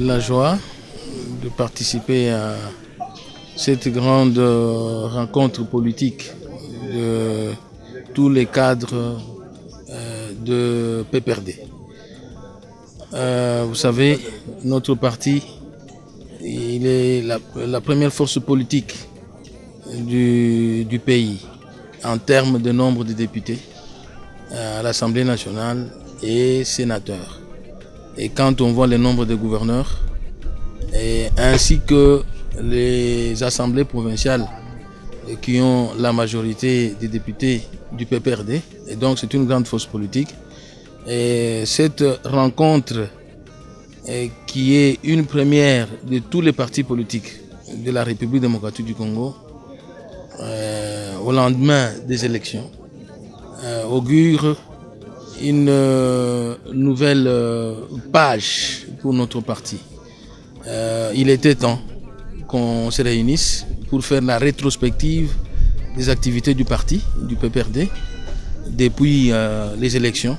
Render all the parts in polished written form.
la joie de participer à cette grande rencontre politique de tous les cadres de PPRD. Vous savez, notre parti, il est la première force politique du pays en termes de nombre de députés à l'Assemblée nationale et sénateurs. Et quand on voit le nombre de gouverneurs, ainsi que les assemblées provinciales qui ont la majorité des députés du PPRD, et donc c'est une grande force politique. Et cette rencontre qui est une première de tous les partis politiques de la République démocratique du Congo, au lendemain des élections, augure une nouvelle page pour notre parti. Il était temps qu'on se réunisse pour faire la rétrospective des activités du parti, du PPRD, depuis les élections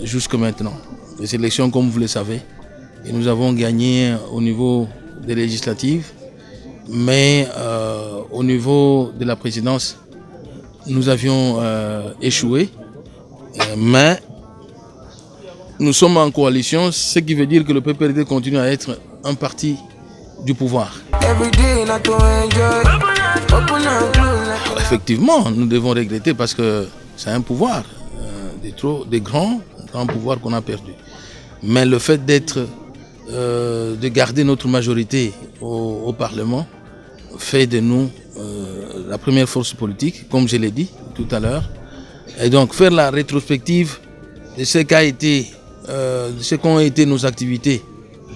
jusqu'à maintenant. Les élections, comme vous le savez, et nous avons gagné au niveau des législatives, mais au niveau de la présidence, nous avions échoué. Mais nous sommes en coalition, ce qui veut dire que le PPRD continue à être un parti du pouvoir. Alors, effectivement, nous devons regretter parce que c'est un pouvoir, des grands pouvoirs qu'on a perdus. Mais le fait de garder notre majorité au Parlement fait de nous la première force politique, comme je l'ai dit tout à l'heure. Et donc faire la rétrospective de ce qu'ont été nos activités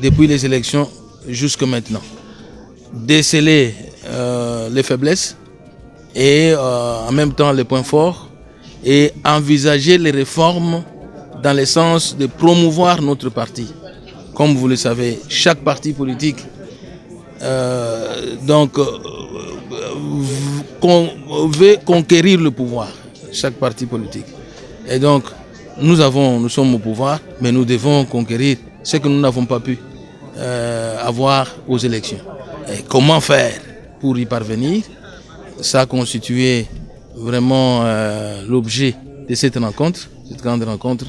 depuis les élections jusqu'à maintenant. Déceler les faiblesses et en même temps les points forts et envisager les réformes dans le sens de promouvoir notre parti. Comme vous le savez, chaque parti politique veut conquérir le pouvoir, chaque parti politique. Et donc, nous sommes au pouvoir, mais nous devons conquérir ce que nous n'avons pas pu avoir aux élections. Et comment faire pour y parvenir? Ça a constitué vraiment l'objet de cette rencontre, cette grande rencontre.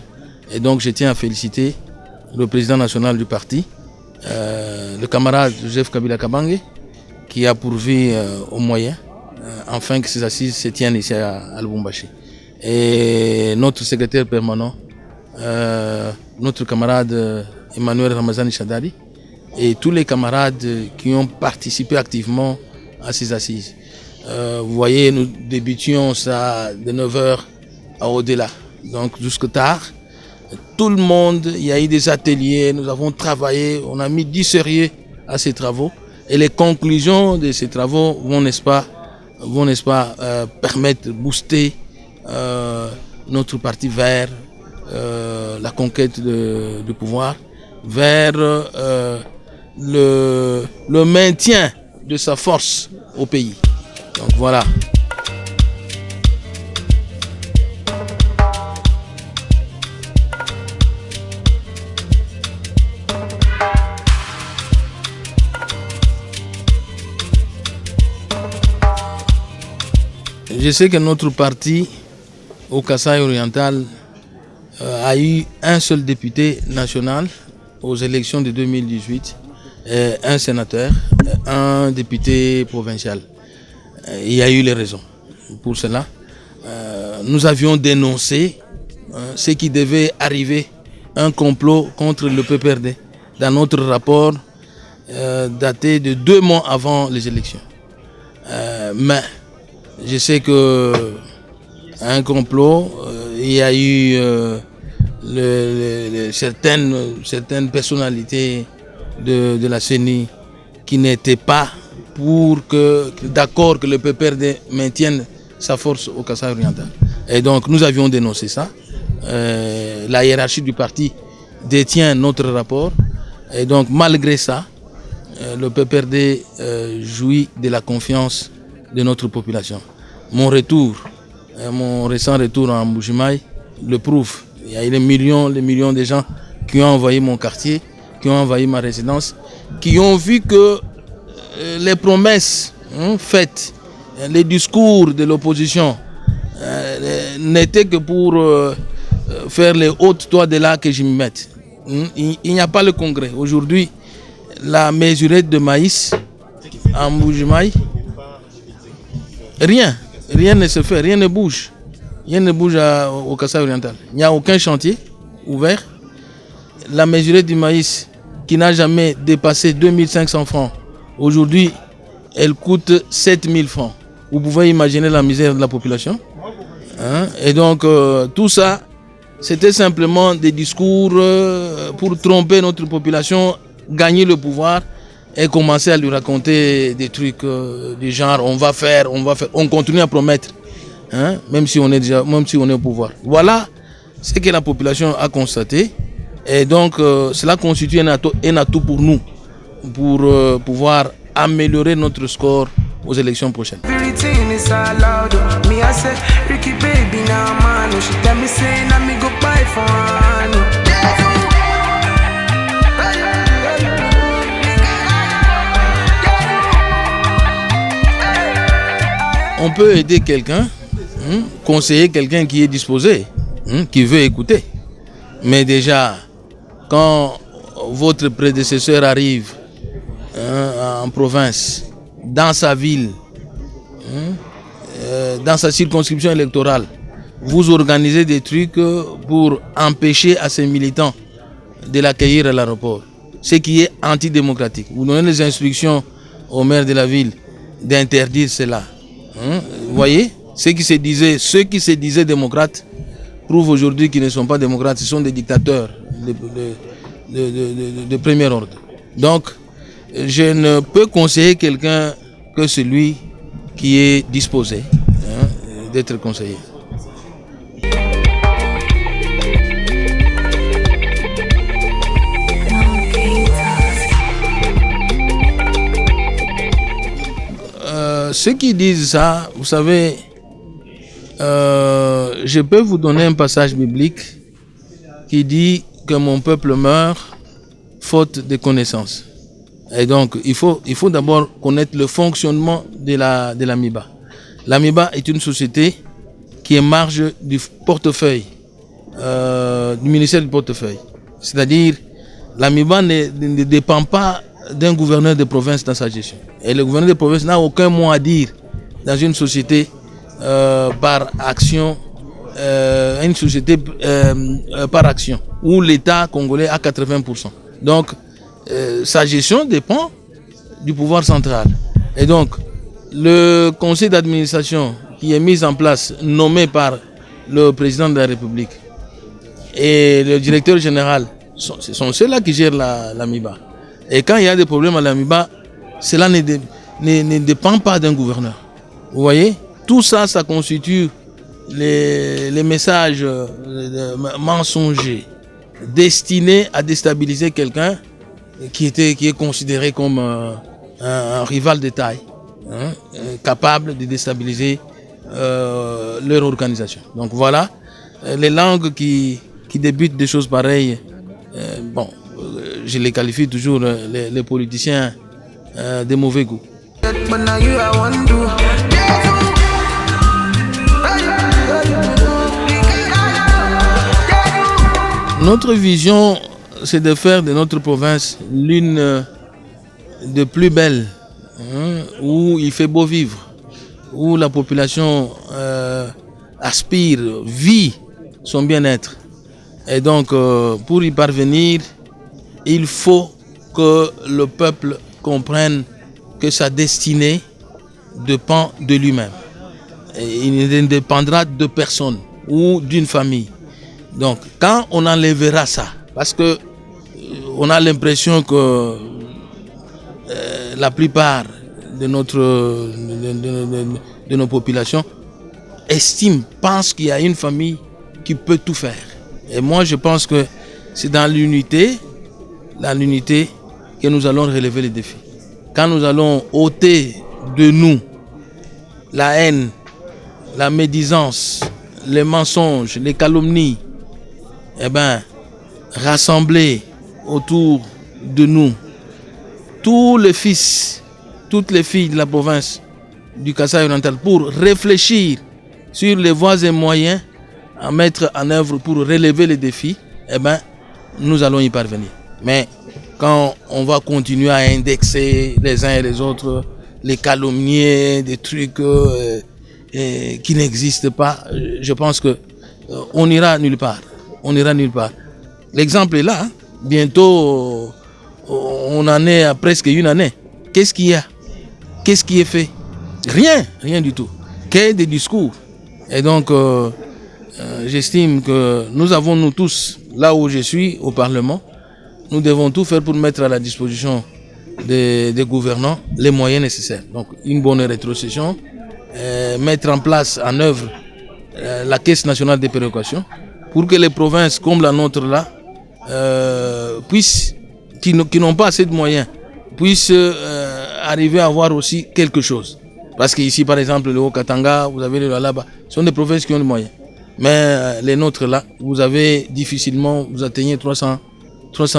Et donc, je tiens à féliciter le président national du parti, le camarade Joseph Kabila Kabange, qui a pourvu aux moyens afin que ces assises se tiennent ici à Lubumbashi. Et notre secrétaire permanent, notre camarade Emmanuel Ramazani Chadari, et tous les camarades qui ont participé activement à ces assises. Vous voyez, nous débutions ça de 9h à au-delà, donc jusqu'à tard. Tout le monde, il y a eu des ateliers, nous avons travaillé, on a mis du sérieux à ces travaux. Et les conclusions de ces travaux vont, n'est-ce pas, permettre de booster notre parti vers la conquête du pouvoir, vers le maintien de sa force au pays. Donc voilà. Je sais que notre parti au Kasaï oriental a eu un seul député national aux élections de 2018, un sénateur, un député provincial. Il y a eu les raisons pour cela. Nous avions dénoncé ce qui devait arriver, un complot contre le PPRD, dans notre rapport daté de 2 mois avant les élections. Mais je sais que un complot, il y a eu certaines personnalités de la CENI qui n'étaient pas d'accord que le PPRD maintienne sa force au Kasaï oriental. Et donc nous avions dénoncé ça. La hiérarchie du parti détient notre rapport. Et donc malgré ça, le PPRD jouit de la confiance de notre population. Mon récent retour en Mbujimaï le prouve. Il y a eu les millions de gens qui ont envoyé mon quartier, qui ont envahi ma résidence, qui ont vu que les promesses faites, les discours de l'opposition n'étaient que pour faire les hautes toits de là que je m'y mette. Il n'y a pas le congrès. Aujourd'hui, la mesurette de maïs en Mbuji-Mayi, rien ne se fait, rien ne bouge. Rien ne bouge au Kasaï oriental. Il n'y a aucun chantier ouvert. La mesurette du maïs qui n'a jamais dépassé 2500 francs, aujourd'hui, elle coûte 7000 francs. Vous pouvez imaginer la misère de la population. Et donc, tout ça, c'était simplement des discours pour tromper notre population, gagner le pouvoir et commencer à lui raconter des trucs du genre on va faire, on continue à promettre, même si on est au pouvoir. Voilà ce que la population a constaté. Et donc, cela constitue un atout pour nous, pour pouvoir améliorer notre score aux élections prochaines. On peut aider quelqu'un, conseiller quelqu'un qui est disposé, qui veut écouter. Mais déjà, quand votre prédécesseur arrive en province, dans sa ville, dans sa circonscription électorale, vous organisez des trucs pour empêcher à ces militants de l'accueillir à l'aéroport, ce qui est antidémocratique. Vous donnez les instructions au maire de la ville d'interdire cela. Vous voyez, ceux qui se disaient démocrates prouvent aujourd'hui qu'ils ne sont pas démocrates, ce sont des dictateurs de premier ordre. Donc, je ne peux conseiller quelqu'un que celui qui est disposé d'être conseillé. Ceux qui disent ça, vous savez, je peux vous donner un passage biblique qui dit que mon peuple meurt faute de connaissances. Et donc, il faut d'abord connaître le fonctionnement de l'AMIBA. L'AMIBA est une société qui est marge du portefeuille, du ministère du portefeuille. C'est-à-dire, l'AMIBA ne dépend pas d'un gouverneur de province dans sa gestion. Et le gouverneur de province n'a aucun mot à dire dans une société par action, une société par action, où l'État congolais a 80%. Donc, sa gestion dépend du pouvoir central. Et donc, le conseil d'administration qui est mis en place, nommé par le président de la République, et le directeur général, ce sont ceux-là qui gèrent l'AMIBA. Et quand il y a des problèmes à l'AMIBA, cela ne dépend pas d'un gouverneur. Vous voyez, tout ça, ça constitue les messages mensongers destinés à déstabiliser quelqu'un qui est considéré comme un rival de taille, capable de déstabiliser leur organisation. Donc voilà, les langues qui débutent des choses pareilles, je les qualifie toujours les politiciens de mauvais goût. Notre vision, c'est de faire de notre province l'une des plus belles, où il fait beau vivre, où la population aspire, vit son bien-être. Et donc, pour y parvenir, il faut que le peuple comprenne que sa destinée dépend de lui-même. Il ne dépendra de personne ou d'une famille. Donc, quand on enlèvera ça, parce que on a l'impression que la plupart de nos populations pensent qu'il y a une famille qui peut tout faire. Et moi, je pense que c'est dans l'unité que nous allons relever les défis. Quand nous allons ôter de nous la haine, la médisance, les mensonges, les calomnies, rassembler autour de nous, tous les fils, toutes les filles de la province du Kasaï oriental pour réfléchir sur les voies et moyens à mettre en œuvre pour relever les défis, eh ben, nous allons y parvenir. Mais quand on va continuer à indexer les uns et les autres, les calomnier, des trucs qui n'existent pas, je pense que on n'ira nulle part. On ira nulle part. L'exemple est là. Hein. Bientôt, on en est à presque une année. Qu'est-ce qu'il y a? Qu'est-ce qui est fait? Rien du tout. Que des discours. Et donc, j'estime que nous avons, nous tous, là où je suis, au Parlement, nous devons tout faire pour mettre à la disposition des gouvernants les moyens nécessaires. Donc, une bonne rétrocession, mettre en place, en œuvre, la Caisse nationale des péréquations, pour que les provinces comme la nôtre là, qui n'ont pas assez de moyens, puissent arriver à avoir aussi quelque chose. Parce qu'ici, par exemple, le Haut-Katanga, vous avez le Lualaba, ce sont des provinces qui ont des moyens. Mais les nôtres là, vous avez difficilement, vous atteignez 300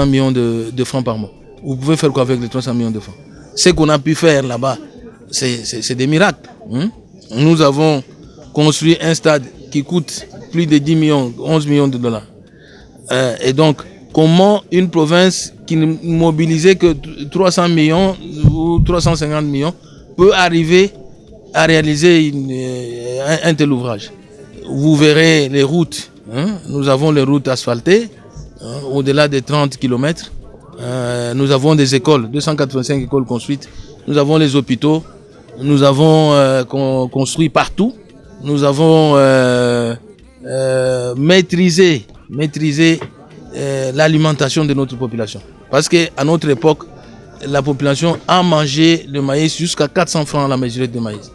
millions de francs par mois. Vous pouvez faire quoi avec les 300 millions de francs? Ce qu'on a pu faire là-bas, c'est des miracles. Hein? Nous avons construit un stade qui coûte plus de 10 millions, 11 millions de dollars. Et donc, comment une province qui ne mobilisait que 300 millions ou 350 millions peut arriver à réaliser un tel ouvrage? Vous verrez les routes. Hein? Nous avons les routes asphaltées, hein, au-delà des 30 km. Nous avons des écoles, 285 écoles construites. Nous avons les hôpitaux. Nous avons construit partout. Nous avons maîtrisé l'alimentation de notre population. Parce qu'à notre époque, la population a mangé le maïs jusqu'à 400 francs la mesurette de maïs.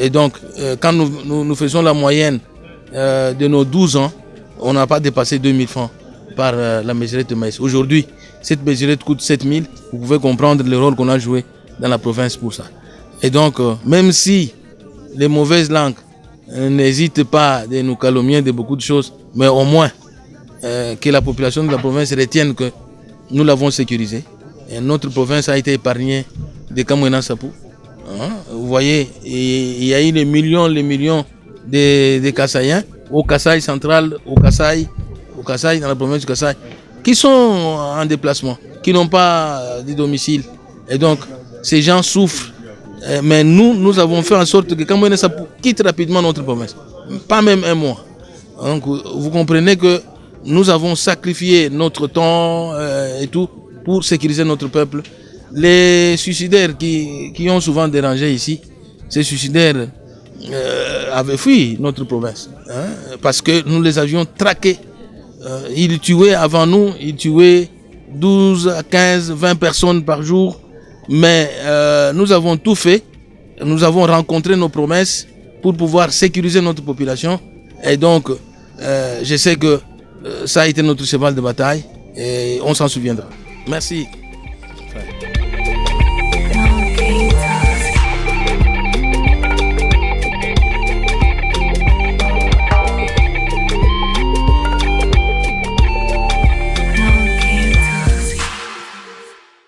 Et donc, quand nous faisons la moyenne de nos 12 ans, on n'a pas dépassé 2000 francs par la mesurette de maïs. Aujourd'hui, cette mesurette coûte 7000. Vous pouvez comprendre le rôle qu'on a joué dans la province pour ça. Et donc, même si les mauvaises langues n'hésitent pas de nous calomnier de beaucoup de choses, mais au moins que la population de la province retienne que nous l'avons sécurisée. Et notre province a été épargnée de Kamwena Sapou. Hein? Vous voyez, il y a eu les millions de Kasaïens au Kasaï central, au Kasaï, dans la province du Kasaï, qui sont en déplacement, qui n'ont pas de domicile. Et donc, ces gens souffrent. Mais nous avons fait en sorte que Kamwena Sapou quitte rapidement notre province. Pas même un mois. Donc, vous comprenez que nous avons sacrifié notre temps et tout pour sécuriser notre peuple. Les suicidaires qui ont souvent dérangé ici, ces suicidaires avaient fui notre province. Hein, parce que nous les avions traqués. Ils tuaient avant nous, ils tuaient 12 à 15, 20 personnes par jour. Mais nous avons tout fait. Nous avons rencontré nos promesses pour pouvoir sécuriser notre population. Et donc, je sais que ça a été notre cheval de bataille et on s'en souviendra. Merci.